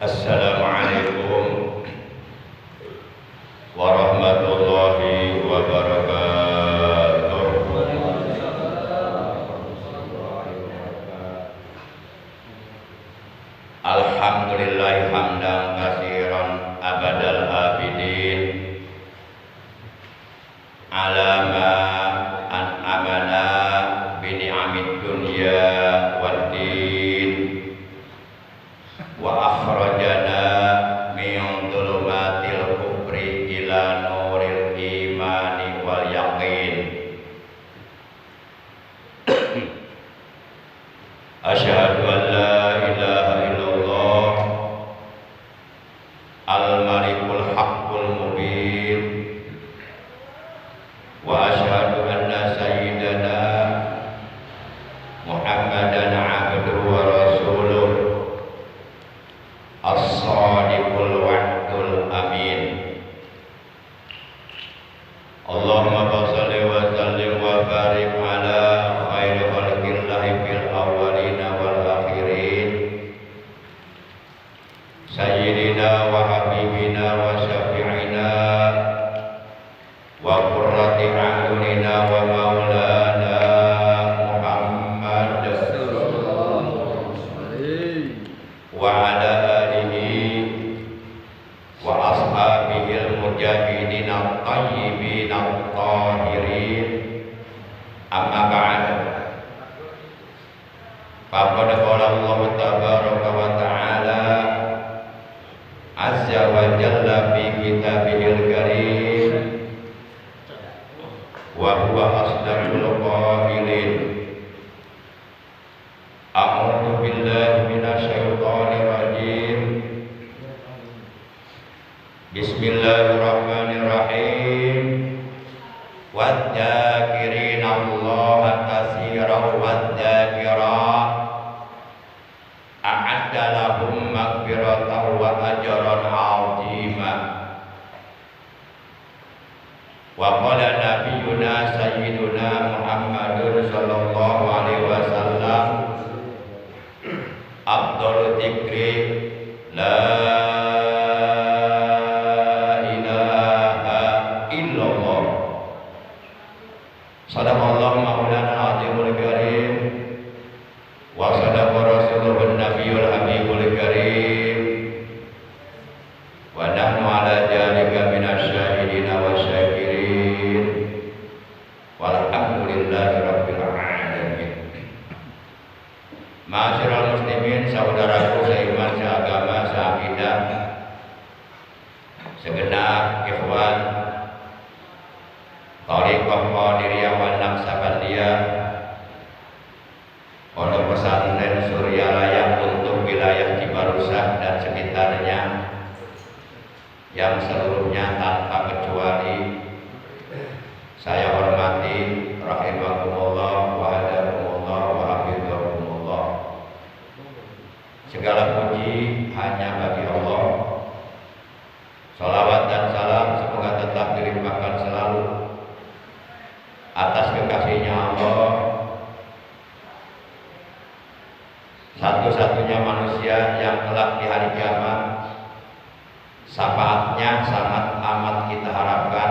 Assalamualaikum warahmatullahi wabarakatuh. Alhamdulillahi hamdan katsiran abadal abidin ala ma an'amana bi ni'amid dunya waddin wa akhrajana min dhulumatil kufri ila nuril imani wal yaqin. Asyhadu an la ilaha illallah al-malikul haqqul mubin wa asyhadu anna sayyidana Muhammadan abduhu wa rasuluh as-sadiqul wa'dul amin. Allahumma shalli wa sallim wa barik ala khairi khalqillahi fil awwalina wal akhirin sayyidina wa habibina wa syafi'ina wa qurrati a'yunina wa maulana Muhammad wa ala wa ashabihil mujahidin at-tayyibin at-tahirin. Amma ba'd. Faqad qala Allah tabaraka wa ta'ala azza wa jalla fi kitabihil karim wa huwa asdaqul qailin. A'udzu billahi minasyaitonir rajim. Bismillahirrahmanirrahim. Wadz-dzakirina Allaha katsiran wadz-dzakirat a'adda lahum maghfiratan wa ajran 'azima. Wa qala nabiyyuna sayyiduna Muhammadun sallallahu alaihi wasallam afdhalu dzikri la Sadaqallahu maulana al-azimul karim wa sadaqa rasuluhun nabiyul habibul karim wa nahnu ala dhalika minasy syahidina wa syakirin walhamdulillahi rabbil alamin. Ma'asyiral muslimin, saudaraku seiman, seagama, seakidah, segenap ikhwan Thariqah Qadiriyah wa Naqsabandiyah, Pondok Pesantren Suryalaya untuk wilayah Cibarusah dan sekitarnya yang seluruhnya tanpa kecuali saya hormati, rahimakumullah wa hadakumullah wa hafizakumullah. Segala puji hanya bagi Allah. Salawat dan salam semoga tetap dilimpahkan selalu atas kekasihnya Allah, satu-satunya manusia yang kelak di hari kiamat syafaatnya sangat amat kita harapkan,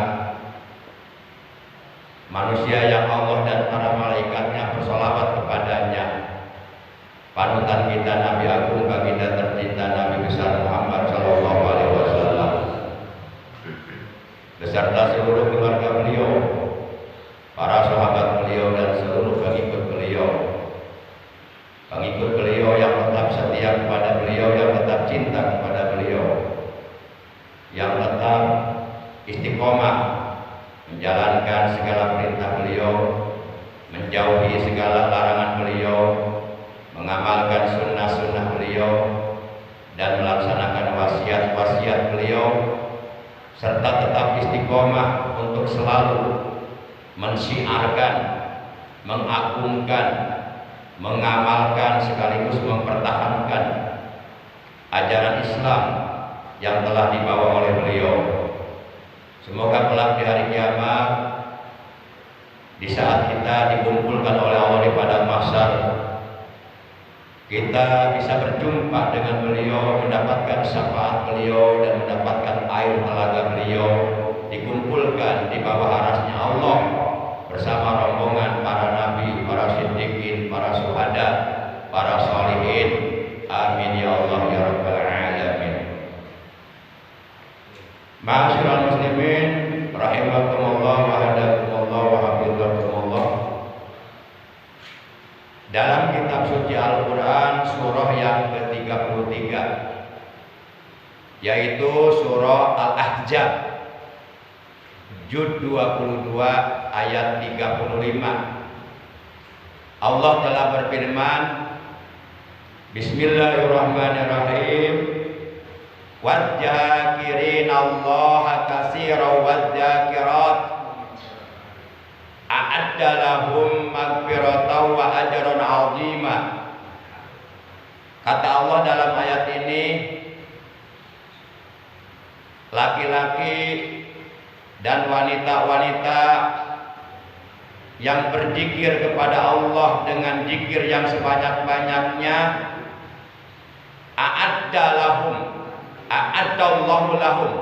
manusia yang Allah dan para malaikatnya bersolawat kepadanya, panutan kita Nabi Agung baginda tercinta Nabi besar Muhammad sallallahu alaihi wasallam beserta seluruh keluarga beliau, para sahabat beliau dan seluruh pengikut beliau yang tetap setia kepada beliau, yang tetap cinta kepada beliau, yang tetap istiqomah menjalankan segala perintah beliau, menjauhi segala larangan beliau, mengamalkan sunnah-sunnah beliau dan melaksanakan wasiat-wasiat beliau, serta tetap istiqomah untuk selalu mensyiarkan, mengagungkan, mengamalkan sekaligus mempertahankan ajaran Islam yang telah dibawa oleh beliau. Semoga kelak di hari kiamat, di saat kita dikumpulkan oleh Allah di padang mahsyar, kita bisa berjumpa dengan beliau, mendapatkan syafaat beliau dan mendapatkan air telaga beliau, dikumpulkan di bawah arasnya Allah bersama rombongan para nabi, para siddiqin, para syuhada, para sholihin. Amin ya Allah ya rabbal alamin. Ma'asyiral muslimin rahimakumullah wa hadakumullah wa hafizakumullah. Dalam kitab suci Al-Quran surah yang ke-33, yaitu surah Al-Ahzab juz 22 ayat 35, Allah telah berfirman, Bismillahirrahmanirrahim, wadz-dzakirina Allaha katsiran wadz-dzakirat a'adda lahum maghfiratan wa ajran 'azima. Kata Allah dalam ayat ini, laki-laki dan wanita-wanita yang berzikir kepada Allah dengan zikir yang sebanyak-banyaknya, a'adda lahum, a'addallahu lahum,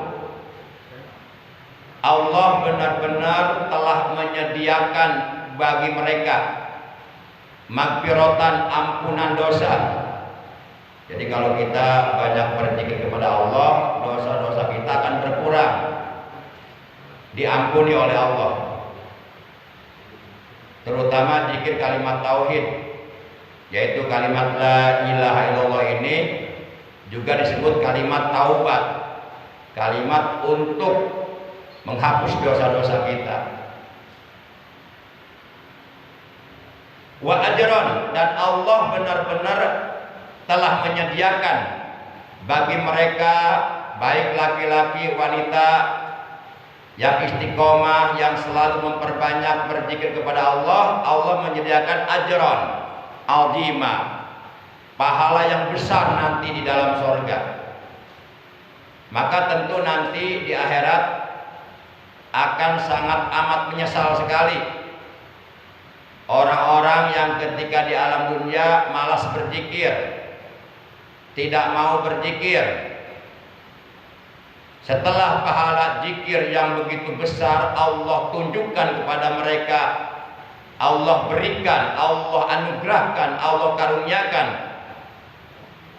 Allah benar-benar telah menyediakan bagi mereka maghfiratan, ampunan dosa. Jadi kalau kita banyak berzikir kepada Allah, dosa-dosa kita akan berkurang, diampuni oleh Allah. Terutama zikir kalimat tauhid, yaitu kalimat la ilaha illallah ini juga disebut kalimat taubat, kalimat untuk menghapus dosa-dosa kita. Wa ajran, dan Allah benar-benar telah menyediakan bagi mereka, baik laki-laki wanita, yang istiqomah, yang selalu memperbanyak berzikir kepada Allah, Allah menyediakan ajran azima, pahala yang besar nanti di dalam surga. Maka tentu nanti di akhirat akan sangat amat menyesal sekali orang-orang yang ketika di alam dunia malas berzikir, tidak mau berzikir. Setelah pahala zikir yang begitu besar Allah tunjukkan kepada mereka, Allah berikan, Allah anugerahkan, Allah karuniakan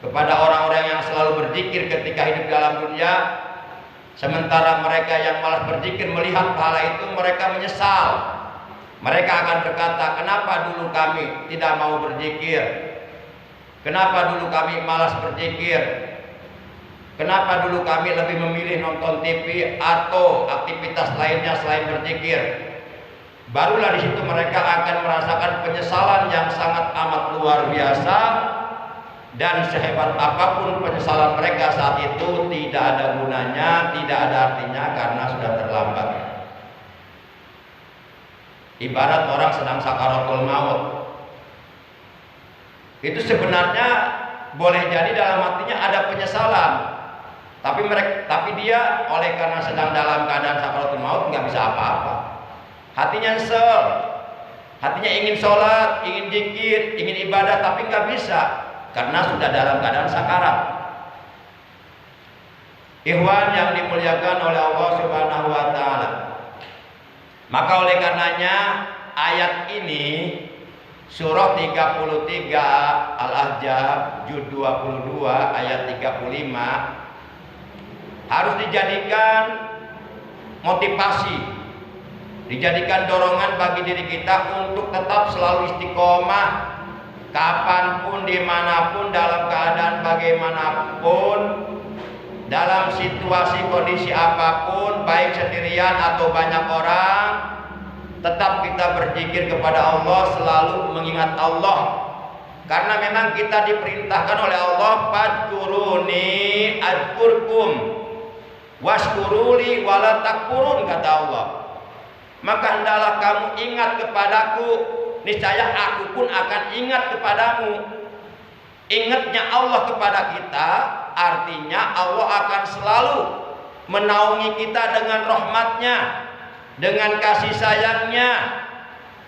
kepada orang-orang yang selalu berzikir ketika hidup dalam dunia. Sementara mereka yang malas berzikir melihat pahala itu, mereka menyesal. Mereka akan berkata, kenapa dulu kami tidak mau berzikir? Kenapa dulu kami malas berzikir? Kenapa dulu kami lebih memilih nonton TV atau aktivitas lainnya selain berzikir? Barulah di situ mereka akan merasakan penyesalan yang sangat amat luar biasa. Dan sehebat apapun penyesalan mereka saat itu tidak ada gunanya, tidak ada artinya, karena sudah terlambat. Ibarat orang sedang sakaratul maut. Itu sebenarnya boleh jadi dalam hatinya ada penyesalan, tapi dia oleh karena sedang dalam keadaan sakaratul maut nggak bisa apa-apa. Hatinya nyesel, hatinya ingin sholat, ingin zikir, ingin ibadah, tapi nggak bisa karena sudah dalam keadaan sakarat. Ikhwan yang dimuliakan oleh Allah Subhanahu wa taala. Maka oleh karenanya ayat ini surah 33 Al-Ahzab juz 22 ayat 35 harus dijadikan motivasi, dijadikan dorongan bagi diri kita untuk tetap selalu istiqomah kapanpun, dimanapun, dalam keadaan bagaimanapun, dalam situasi kondisi apapun, baik sendirian atau banyak orang, tetap kita berzikir kepada Allah, selalu mengingat Allah. Karena memang kita diperintahkan oleh Allah, fadkuruni adkurkum washkuruli wala takfurun, kata Allah. Maka hendaklah kamu ingat kepadaku, niscaya aku pun akan ingat kepadamu. Ingatnya Allah kepada kita artinya Allah akan selalu menaungi kita dengan rahmatnya, dengan kasih sayangnya.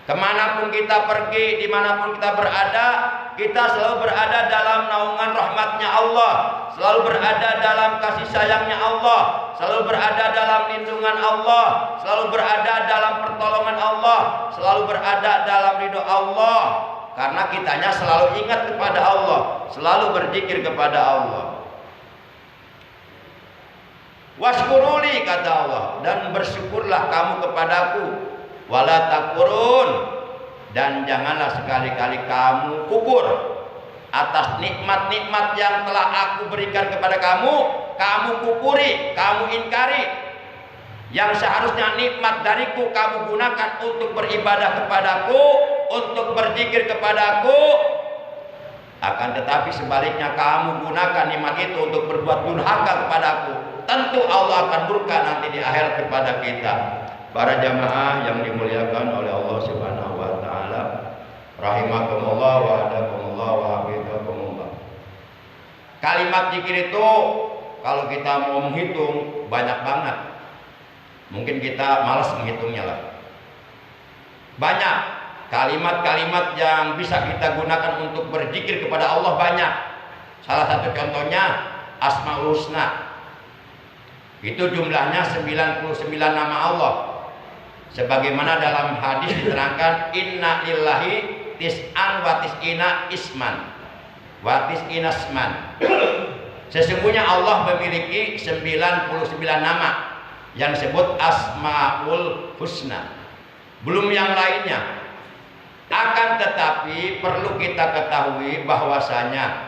Kemanapun kita pergi, dimanapun kita berada, kita selalu berada dalam naungan rahmatnya Allah, selalu berada dalam kasih sayangnya Allah, selalu berada dalam lindungan Allah, selalu berada dalam pertolongan Allah, selalu berada dalam ridho Allah. Karena kitanya selalu ingat kepada Allah, selalu berzikir kepada Allah. Waskuruli, kata Allah, dan bersyukurlah kamu kepadaku. Wala takfurun, dan janganlah sekali-kali kamu kufur atas nikmat-nikmat yang telah aku berikan kepada kamu. Kamu kufuri, kamu ingkari. Yang seharusnya nikmat dariku kamu gunakan untuk beribadah kepadaku, untuk berzikir kepadaku, akan tetapi sebaliknya kamu gunakan nikmat itu untuk berbuat durhaka kepadaku. Tentu Allah akan murka nanti di akhirat kepada kita. Para jamaah yang dimuliakan oleh Allah Subhanahu wa taala, rahimakumullah wa hadakumullah wa hafizakumullah. Kalimat zikir itu kalau kita mau menghitung banyak banget. Mungkin kita malas menghitungnya lah. Banyak kalimat-kalimat yang bisa kita gunakan untuk berzikir kepada Allah, banyak. Salah satu contohnya Asmaul Husna. Itu jumlahnya 99 nama Allah. Sebagaimana dalam hadis diterangkan, inna lillahi tis'an wa tis'ina isman wa tis'ina isman. Sesungguhnya Allah memiliki 99 nama yang disebut Asmaul Husna. Belum yang lainnya. Akan tetapi perlu kita ketahui bahwasanya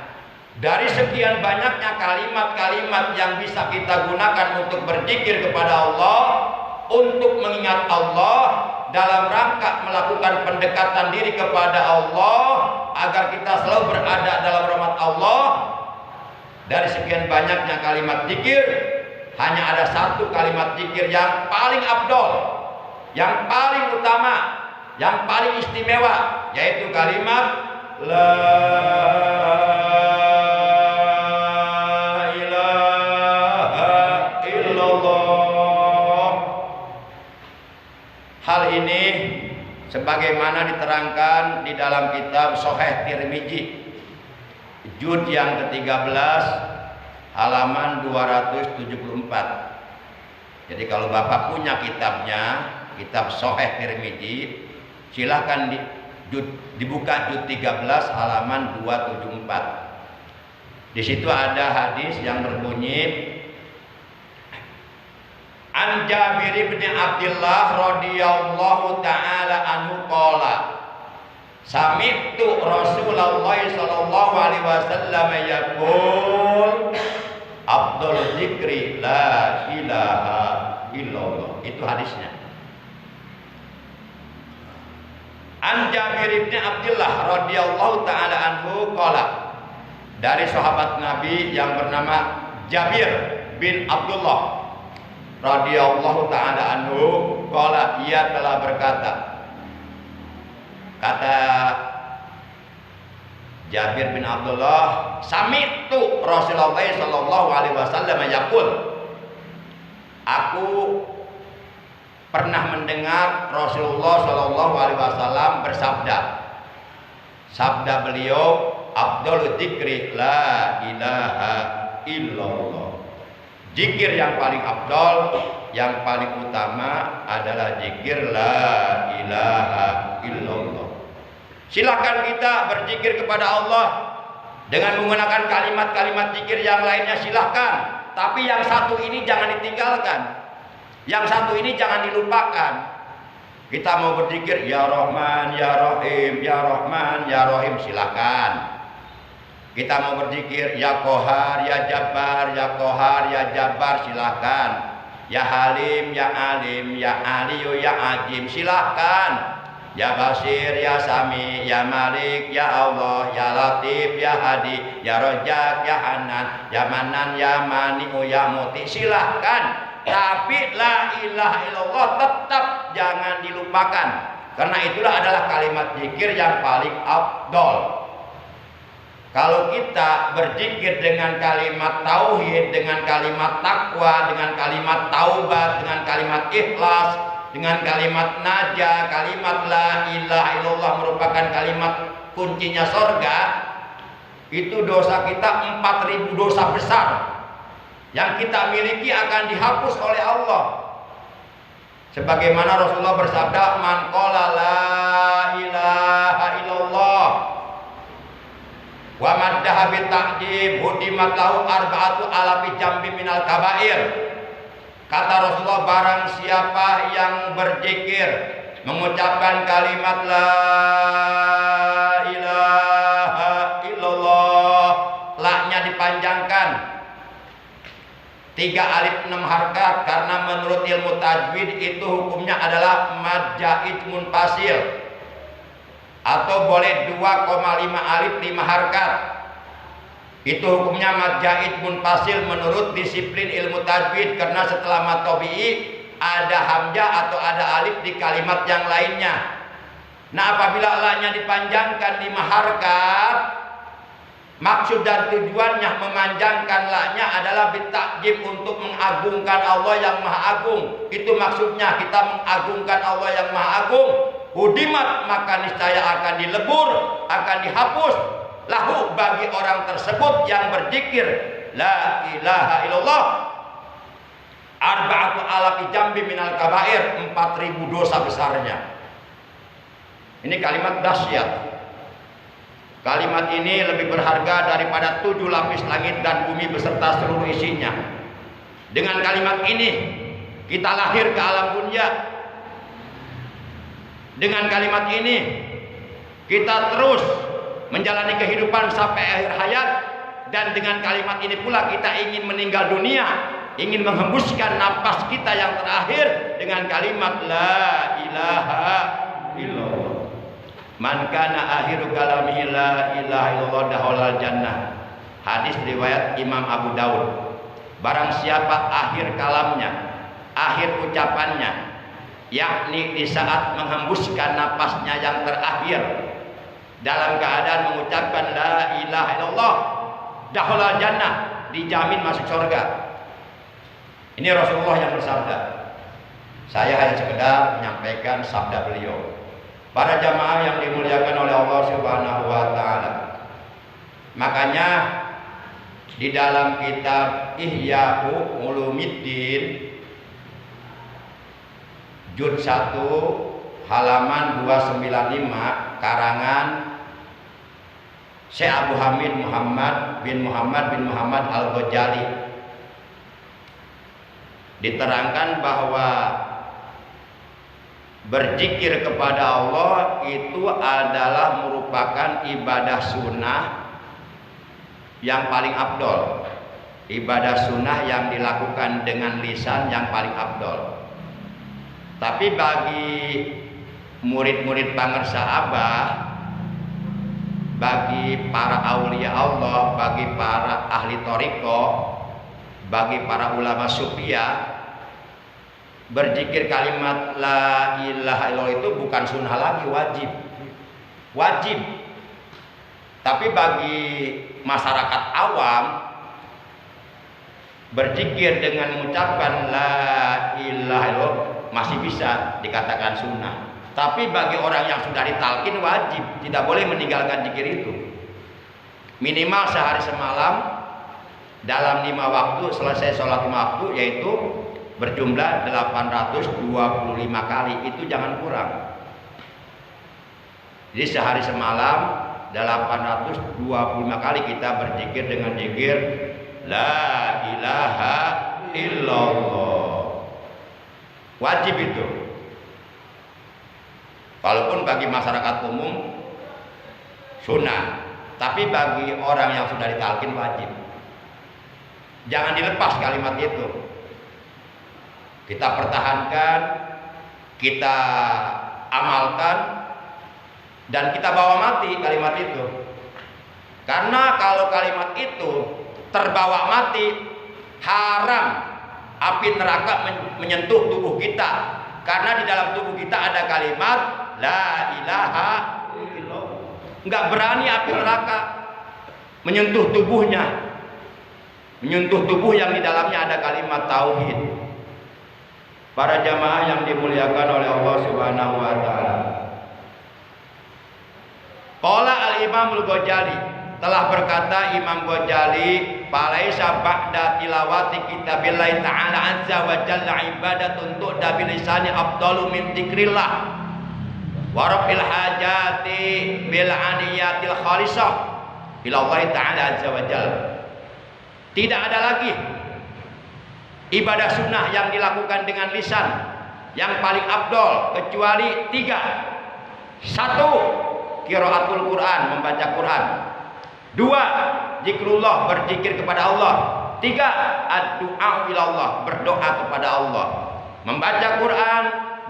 dari sekian banyaknya kalimat-kalimat yang bisa kita gunakan untuk berzikir kepada Allah, untuk mengingat Allah, dalam rangka melakukan pendekatan diri kepada Allah agar kita selalu berada dalam rahmat Allah. Dari sekian banyaknya kalimat zikir, hanya ada satu kalimat zikir yang paling afdol, yang paling utama, yang paling istimewa, yaitu kalimat La ilaha illallah. Hal ini sebagaimana diterangkan di dalam kitab Sahih Tirmizi juz yang ke-13 halaman 274. Jadi kalau Bapak punya kitabnya, kitab Sahih Tirmizi, silahkan dibuka juz 13 halaman 274. Di situ ada hadis yang berbunyi, An Jabir bin Abdullah radhiyallahu taala anhu qala, sami'tu Rasulullah sallallahu alaihi wasallam yaqul, afdal zikri la ilaha illallah. Itu hadisnya. An Jabir bin Abdullah radhiyallahu taala anhu qala, dari sahabat Nabi yang bernama Jabir bin Abdullah radhiyallahu taala anhu qala, ia telah berkata, kata Jabir bin Abdullah, sami'tu Rasulullah sallallahu alaihi wasallam yaqul, aku pernah mendengar Rasulullah sallallahu alaihi wasallam bersabda. Sabda beliau, afdhalul dzikri la ilaha illallah. Zikir yang paling afdal, yang paling utama adalah zikir la ilaha illallah. Silakan kita berzikir kepada Allah dengan menggunakan kalimat-kalimat zikir yang lainnya, silahkan. Tapi yang satu ini jangan ditinggalkan. Yang satu ini jangan dilupakan. Kita mau berzikir ya Rahman, ya Rahim, ya Rahman, ya Rahim, silahkan. Kita mau berzikir ya Qahar, ya Jabbar, ya Qahar, ya Jabbar, silahkan. Ya Halim, ya Alim, ya Aliyu, ya Ajim, silahkan. Ya Basir, ya Sami, ya Malik, ya Allah, ya Latif, ya Hadi, ya Rojak, ya Hanan, ya Manan, ya Mani'u, ya Muti, silahkan. Tapi la ilaha illallah tetap jangan dilupakan. Karena itulah adalah kalimat zikir yang paling afdol. Kalau kita berzikir dengan kalimat tauhid, dengan kalimat takwa, dengan kalimat taubat, dengan kalimat ikhlas, dengan kalimat najah, kalimat la ilaha illallah merupakan kalimat kuncinya surga, itu dosa kita 4.000 dosa besar yang kita miliki akan dihapus oleh Allah. Sebagaimana Rasulullah bersabda, "Man qala la ilaha illallah wa maddaha bi ta'jib hudimat lahu arba'atu alafi jambi minal kabair." Kata Rasulullah, barang siapa yang berzikir, mengucapkan kalimat la ilaha illallah, la-nya dipanjangkan 3 alif 6 harakat, karena menurut ilmu tajwid itu hukumnya adalah mad jaid munfasil, atau boleh 2,5 alif 5 harakat. Itu hukumnya mad jaid munfasil menurut disiplin ilmu tajwid, karena setelah mad tabi'i ada hamzah atau ada alif di kalimat yang lainnya. Nah, apabila la-nya dipanjangkan 5 harakat, maksud dan tujuannya memanjangkan la-nya adalah bitakjib, untuk mengagungkan Allah yang Maha Agung. Itu maksudnya, kita mengagungkan Allah yang Maha Agung. Hudimat, maka niscaya akan dilebur, akan dihapus, lahu bagi orang tersebut yang berzikir la ilaha illallah, arba'atu alafi jambi minal kabair, 4.000 dosa besarnya. Ini kalimat dahsyat. Kalimat ini lebih berharga daripada 7 lapis langit dan bumi beserta seluruh isinya. Dengan kalimat ini kita lahir ke alam dunia. Dengan kalimat ini kita terus menjalani kehidupan sampai akhir hayat. Dan dengan kalimat ini pula kita ingin meninggal dunia, ingin menghembuskan napas kita yang terakhir dengan kalimat la ilaha illallah. Man kana akhiru kalamihi la ilaha illallah dakhalal jannah. Hadis riwayat Imam Abu Daud. Barang siapa akhir kalamnya, akhir ucapannya, yakni di saat menghembuskan napasnya yang terakhir, dalam keadaan mengucapkan la ilaha illallah, dakhalal jannah, dijamin masuk surga. Ini Rasulullah yang bersabda. Saya hanya sekedar menyampaikan sabda beliau. Para jamaah yang dimuliakan oleh Allah Subhanahu wa taala. Makanya di dalam kitab Ihya'u Ulumuddin juz 1 halaman 295 karangan Syekh Abu Hamid Muhammad bin Muhammad Al-Ghazali diterangkan bahwa berzikir kepada Allah itu adalah merupakan ibadah sunnah yang paling afdol. Ibadah sunnah yang dilakukan dengan lisan yang paling afdol. Tapi bagi murid-murid pangersa Abah, bagi para aulia Allah, bagi para ahli thariqah, bagi para ulama sufiyah, berzikir kalimat la ilaha illallah itu bukan sunnah lagi, wajib. Tapi bagi masyarakat awam, berzikir dengan mengucapkan la ilaha illallah masih bisa dikatakan sunnah. Tapi bagi orang yang sudah ditalkin wajib, tidak boleh meninggalkan zikir itu. Minimal sehari semalam dalam 5 waktu, selesai sholat 5 waktu, yaitu berjumlah 825 kali, itu jangan kurang. Jadi sehari semalam 825 kali kita berzikir dengan zikir la ilaha illallah. Wajib itu. Walaupun bagi masyarakat umum sunnah, tapi bagi orang yang sudah ditalkin wajib. Jangan dilepas kalimat itu. Kita pertahankan, kita amalkan, dan kita bawa mati kalimat itu. Karena kalau kalimat itu terbawa mati, haram api neraka menyentuh tubuh kita. Karena di dalam tubuh kita ada kalimat la ilaha illallah. Enggak berani api neraka menyentuh tubuhnya, menyentuh tubuh yang di dalamnya ada kalimat tauhid. Para jamaah yang dimuliakan oleh Allah Subhanahu wa taala. Qala al-Imam Al-Ghazali, telah berkata Imam Ghazali, "Falaisa ba'da tilawati kitabillahi ta'ala azza wa jalla ibadatun tu'da bilisani afdalu min dzikrillah wa rafil hajati bil aniyatil khalisah ila Allah ta'ala azza wa jalla." Tidak ada lagi ibadah sunnah yang dilakukan dengan lisan yang paling afdol kecuali 3. 1. Qiraatul Quran, membaca Quran. 2. Zikrullah, berzikir kepada Allah. 3. Ad-du'a ilallah, berdoa kepada Allah. Membaca Quran,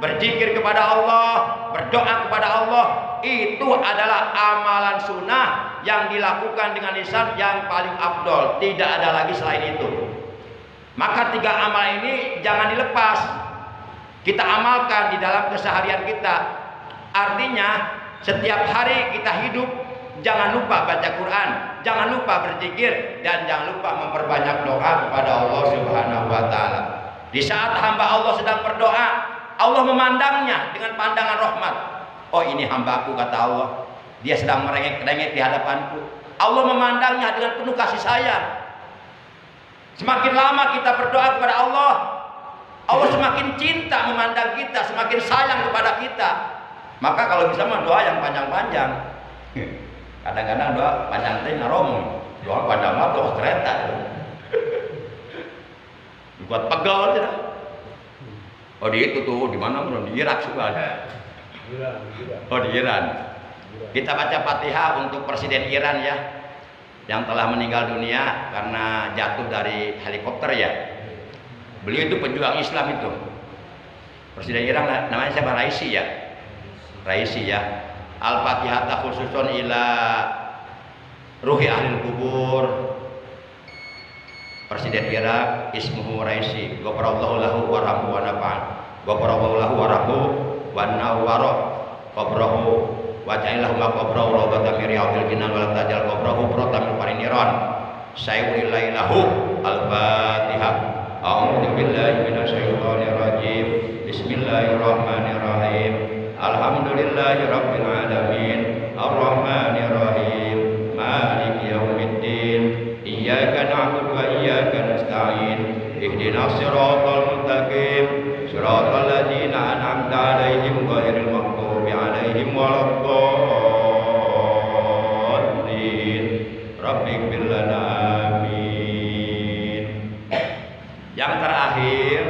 berzikir kepada Allah, berdoa kepada Allah, itu adalah amalan sunnah yang dilakukan dengan lisan yang paling afdol. Tidak ada lagi selain itu. Maka 3 amal ini jangan dilepas. Kita amalkan di dalam keseharian kita. Artinya setiap hari kita hidup, jangan lupa baca Quran, jangan lupa berzikir, dan jangan lupa memperbanyak doa kepada Allah Subhanahu wa taala. Di saat hamba Allah sedang berdoa, Allah memandangnya dengan pandangan rahmat. Oh, ini hambaku, kata Allah. Dia sedang merengek-rengek di hadapanku. Allah memandangnya dengan penuh kasih sayang. Semakin lama kita berdoa kepada Allah, Allah semakin cinta memandang kita, semakin sayang kepada kita. Maka kalau bisa mah doa yang panjang-panjang. Kadang-kadang doa panjang teh ngarom, doa panjang mah doa kereta. Buat pegel aja. Oh di itu tuh di mana? Di Irak juga ada. Oh di Iran. Kita baca Fatihah untuk Presiden Iran ya, yang telah meninggal dunia karena jatuh dari helikopter ya. Beliau itu pejuang Islam itu. Presiden Iran namanya siapa? Raisi ya. Raisi ya. Al-Fatihah khususun ila ruhi ahlil kubur. Presiden Irak ismuhu Raisi. Ghafarallahu lahu warhamu wa nafa'an. Ghafarallahu lahu warhamu wa nawwara qabrahu wa ja'alahu maqabrahu rawdatan min riyadil jinan wa lam tajal qabrahu pratan min pariniran. Sayyidillahu al-Fatihah. A'udzu billahi minasyaitonir rajim. Bismillahirrahmanirrahim. Alhamdulillahi rabbil alamin. Arrahmanir rahim. Maliki yaumiddin. Iyyaka na'budu wa iyyaka nasta'in. Ihdinas siratal mustaqim. Siratal ladzina an'amta 'alaihim ghairil maghdubi 'alaihim waladdallin. Rabbighfir lana. Amin. Yang terakhir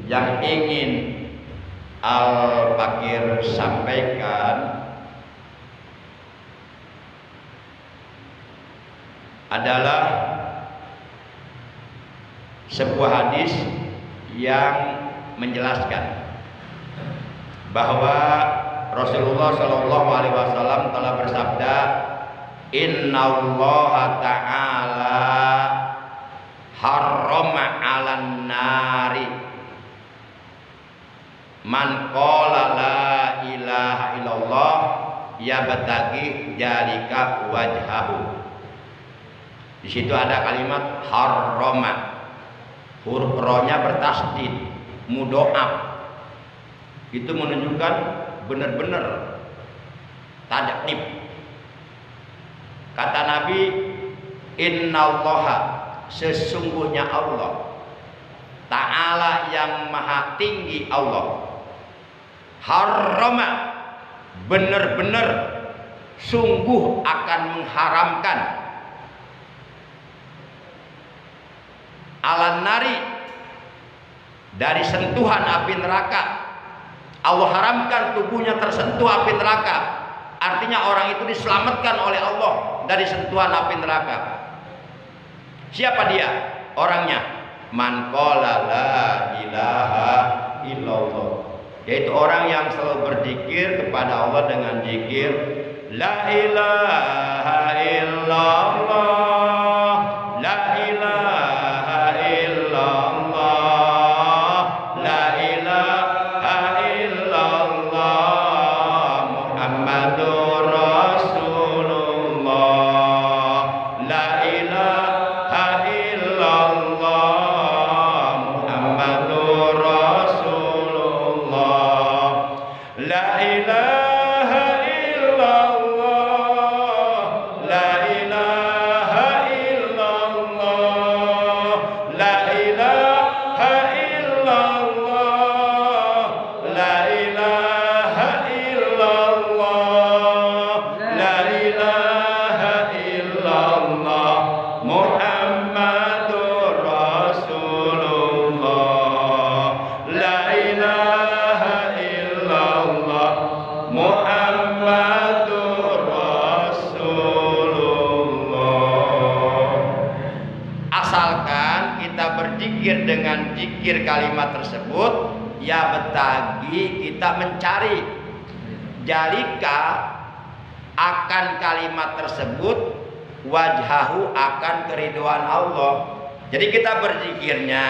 yang ingin Al-Fakir sampaikan adalah sebuah hadis yang menjelaskan bahwa Rasulullah Shallallahu Alaihi Wasallam telah bersabda, Innallaha ta'ala harrama 'alan nari man qala la ilaha illallah yabtaghi dzalika wajhahu. Di situ ada kalimat harrama. Huruf ro-nya bertasdid, mudhoaf. Itu menunjukkan benar-benar tadqib. Kata Nabi, innallaha, sesungguhnya Allah Ta'ala yang maha tinggi Allah, harrama, benar-benar sungguh akan mengharamkan, alan nari, dari sentuhan api neraka. Allah haramkan tubuhnya tersentuh api neraka. Artinya orang itu diselamatkan oleh Allah dari sentuhan api neraka. Siapa dia? Orangnya man qala la ilaha illallah, yaitu orang yang selalu berzikir kepada Allah dengan zikir la ilaha illallah, la ilaha illallah, la ilaha illallah, Muhammadur Rasulullah, la ilaha illallah, Muhammadur Rasulullah, la ilaha illallah, la ilaha Asalkan kita berzikir dengan zikir kalimat tersebut, ya betagi kita mencari jalika akan kalimat tersebut wajhahu akan keridhaan Allah. Jadi kita berzikirnya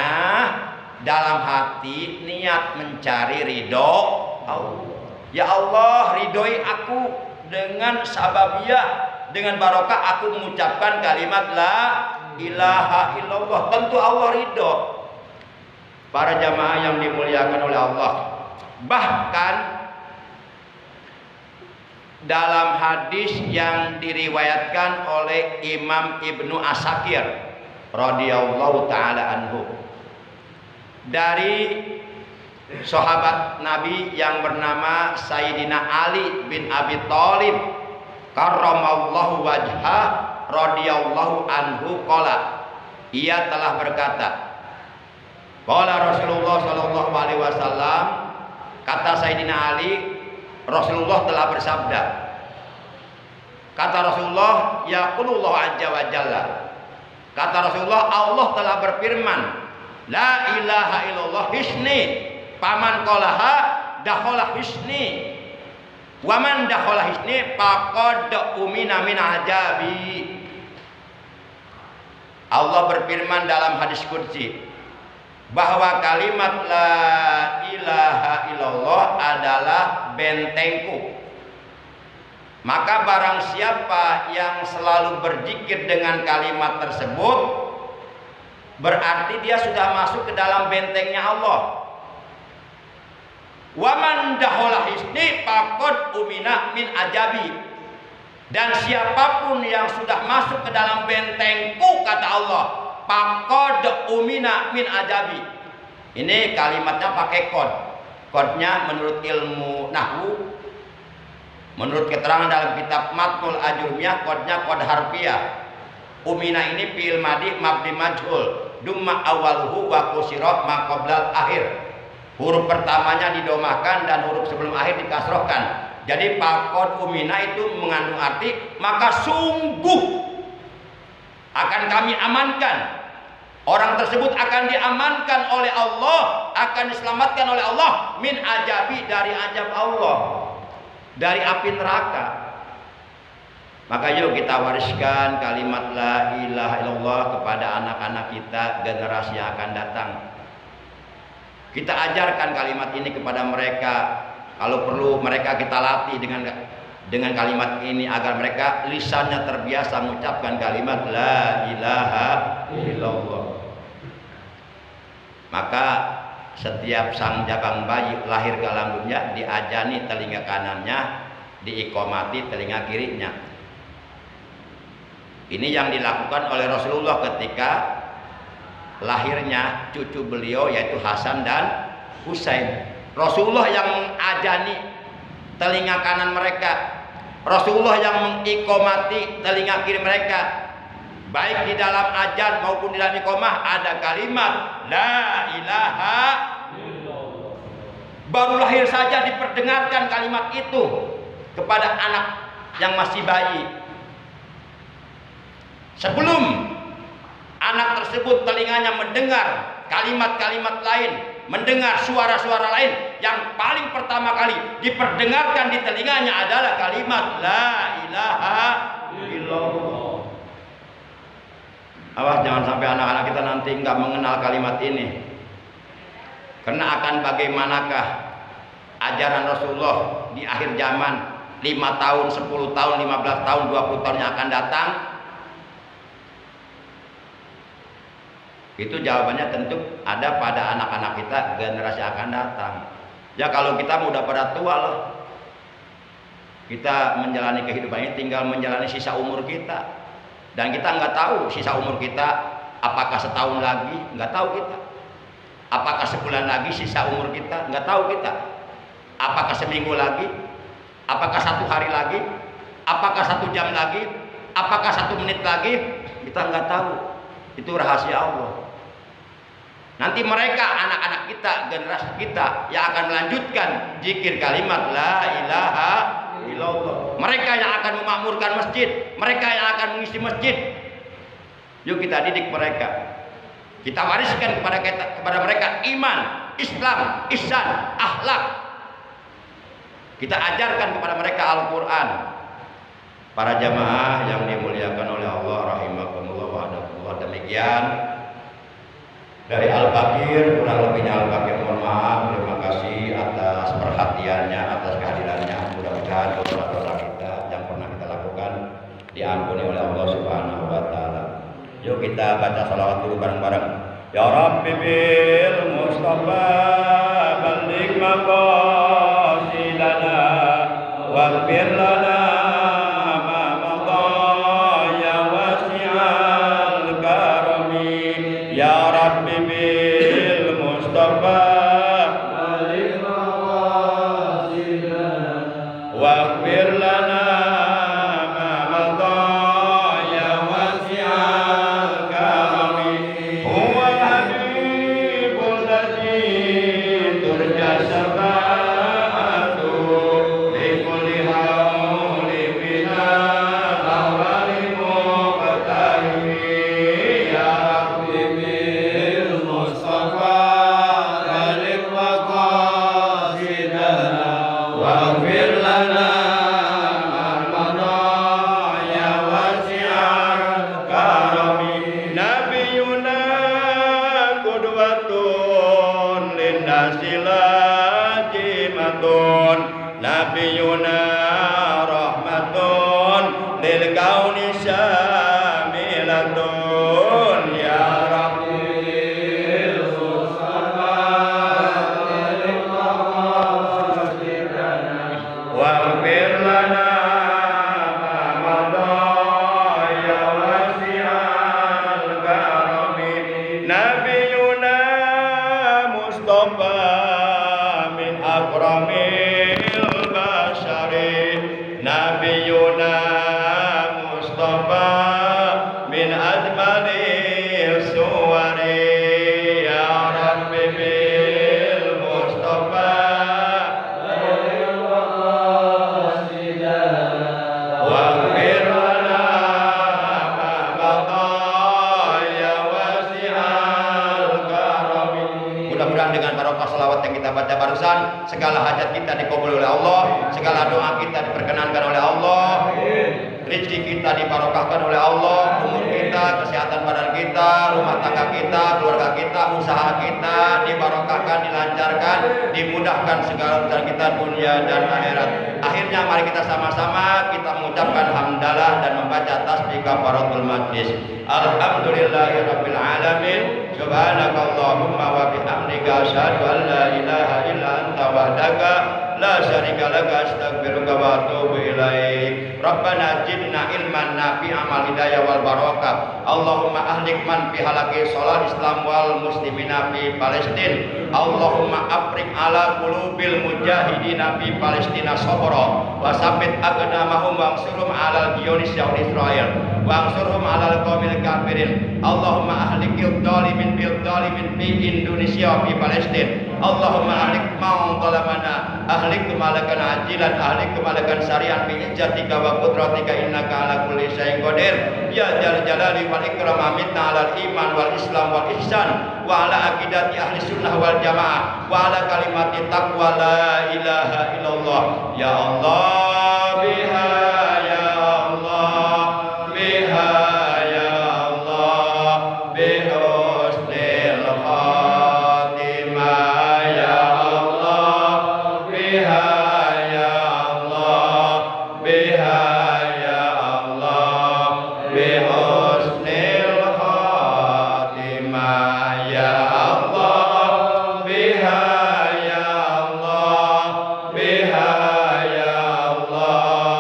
dalam hati niat mencari ridho Allah. Ya Allah, ridhoi aku dengan sababiyah, dengan barokah aku mengucapkan kalimat la ilaha illallah. Tentu Allah ridho. Para jamaah yang dimuliakan oleh Allah, bahkan dalam hadis yang diriwayatkan oleh Imam Ibnu Asakir radhiyallahu taala anhu dari sahabat Nabi yang bernama Sayyidina Ali bin Abi Thalib karramallahu wajhah radhiyallahu anhu qala, ia telah berkata, qala Rasulullah sallallahu alaihi wasallam, kata Sayyidina Ali, Rasulullah telah bersabda. Kata Rasulullah, yaqulullah azza wa jalla, kata Rasulullah, Allah telah berfirman, la ilaha illallah hisni, paman qolaha dakhala hisni, waman dakhala hisni faqad umina min ajabi. Allah berfirman dalam hadis qudsi bahwa kalimat la ilaha illallah adalah bentengku. Maka barang siapa yang selalu berzikir dengan kalimat tersebut, berarti dia sudah masuk ke dalam bentengnya Allah. Wa man dakhala hisni faqad umina min ajabi. Dan siapapun yang sudah masuk ke dalam bentengku, kata Allah, faqad umina min ajabi. Ini kalimatnya pakai kod. Kodnya menurut ilmu nahwu, menurut keterangan dalam kitab Matnul Ajurmiyah, kodnya kod harfiah. Umina ini fi'il madi mabni majhul, dumma awaluhu wa kusira ma qoblal akhir. Huruf pertamanya didomahkan dan huruf sebelum akhir dikasrohkan. Jadi faqad umina itu mengandung arti maka sungguh akan kami amankan. Orang tersebut akan diamankan oleh Allah, akan diselamatkan oleh Allah min ajabi, dari ajab Allah, dari api neraka. Maka yuk kita wariskan kalimat la ilaha illallah kepada anak-anak kita, generasi yang akan datang. Kita ajarkan kalimat ini kepada mereka. Kalau perlu mereka kita latih dengan kalimat ini agar mereka lisannya terbiasa mengucapkan kalimat la ilaha illallah. Maka setiap sang jabang bayi lahir ke alam dunia diajani telinga kanannya, diikomati telinga kirinya. Ini yang dilakukan oleh Rasulullah ketika lahirnya cucu beliau yaitu Hasan dan Husain. Rasulullah yang mengajani telinga kanan mereka, Rasulullah yang mengikomati telinga kiri mereka. Baik di dalam ajan maupun di dalam ikomah ada kalimat la ilaha illallah. Baru lahir saja diperdengarkan kalimat itu kepada anak yang masih bayi. Sebelum anak tersebut telinganya mendengar kalimat-kalimat lain, mendengar suara-suara lain, yang paling pertama kali diperdengarkan di telinganya adalah kalimat la ilaha illallah. Awas jangan sampai anak-anak kita nanti nggak mengenal kalimat ini. Karena akan bagaimanakah ajaran Rasulullah di akhir zaman 5 tahun, 10 tahun, 15 tahun, 20 tahun yang akan datang? Itu jawabannya tentu ada pada anak-anak kita, generasi akan datang. Ya kalau kita udah pada tua loh, kita menjalani kehidupan ini tinggal menjalani sisa umur kita. Dan kita nggak tahu sisa umur kita apakah setahun lagi, nggak tahu kita. Apakah sebulan lagi sisa umur kita, nggak tahu kita. Apakah seminggu lagi, apakah 1 hari lagi, apakah 1 jam lagi, apakah 1 menit lagi, kita nggak tahu. Itu rahasia Allah. Nanti mereka, anak-anak kita, generasi kita yang akan melanjutkan zikir kalimat la ilaha illallah. Mereka yang akan memakmurkan masjid, mereka yang akan mengisi masjid. Yuk kita didik mereka. Kita wariskan kepada mereka iman, Islam, ihsan, akhlak. Kita ajarkan kepada mereka Al-Quran. Para jamaah yang dimuliakan oleh Allah, rahimakumullah wa adakumullah. Demikian dari Al-Bakir, kurang lebihnya Al-Bakir mohon maaf. Terima kasih atas perhatiannya, atas kehadirannya. Mudah-mudahan dosa-dosa kita yang pernah kita lakukan diampuni oleh Allah Subhanahu wa taala. Yuk kita baca salawat dulu bareng-bareng. Ya Rabbi bil Mustafa balligh maqasidana waghfir lana ma madha ya wasi'al karami. Ya Rabbi bil Mustafa balligh maqasidana waghfir lana Nabiyuna rahmatun lil kauni syamilatun. Ya Rabbil Mustafa waghfir lana ma madha ya wasi'al karami. Nabiyuna Mustafa min akramil Nabiyuna Mustafa min ajmali suwari. Ya Rabbi bil Mustafa waghfir lana ma madha ya wasi'al karami. Mudah-mudahan dengan barokah salawat yang kita baca barusan, segala hajat kita dikabul oleh Allah, segala doa kita diperkenankan oleh Allah, rezeki kita dibarokahkan oleh Allah, umur kita, kesehatan badan kita, rumah tangga kita, keluarga kita, usaha kita dibarokahkan, dilancarkan, dimudahkan segala urusan kita dunia dan akhirat. Akhirnya mari kita sama-sama kita mengucapkan hamdalah dan membaca tasbih kafaratul majlis. Alhamdulillahirabbil alamin. Subhanakallahumma wa bihamdika asyhadu an la ilaha illa anta wahdaka la syarika laka astaghfiruka wa atubu ilaik. Rabbana zidna ilman nafi'an wal hidayah wal barakah. Allahumma ahlik man fi halaqi sholal Islam wal muslimina fi Palestin. Allahumma afrik ala qulubil mujahidina fi Palestina sabra wa sabbit aqdamahum wa ansurhum ala Zionisya wa Israel wa ansurhum ala qaumil kafirin. Allahumma ahlikil zalimin bil zalimin fi Indonesia wa fi Palestin. Allahumma ahlik man zalamana ahlik malakan ajilan ahlik malakan syari'an bi izzatika wa qudratika innaka ala kulli syai'in qadir. Ya jal jalali wal ikram amitna ala iman wal islam wal ihsan wa ala aqidati ahli sunnah wal jamaah wa ala kalimati taqwa la ilaha illallah. Ya Allah biha ya Allah biha ya Allah bihusnil khatimah ya Allah biha ya Allah biha ya Allah bihusnil khatimah ya Allah biha ya Allah biha ya Allah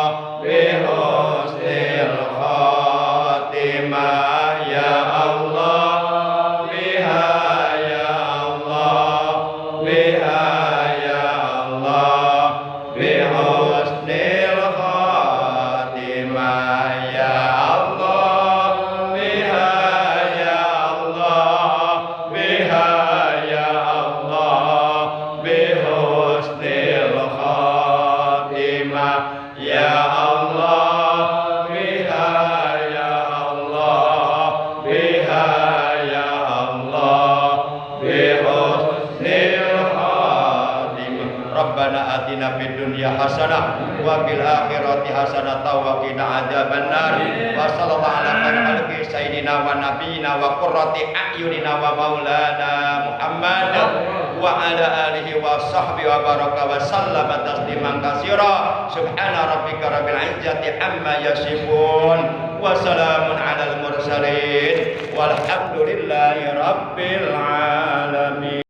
atina fid dunya hasanah wa fil akhirati hasanah wa qina adzabannar. Wa sallallahu ala khairil sayyidina wa nabiyina wa qurrati a'yunina wa maulana Muhammad wa ala alihi wa sahbihi wa baraka wa sallama tasliman katsira. Subhana rabbika rabbil izzati amma yasifun wa salamun alal mursalin walhamdulillahi rabbil alamin.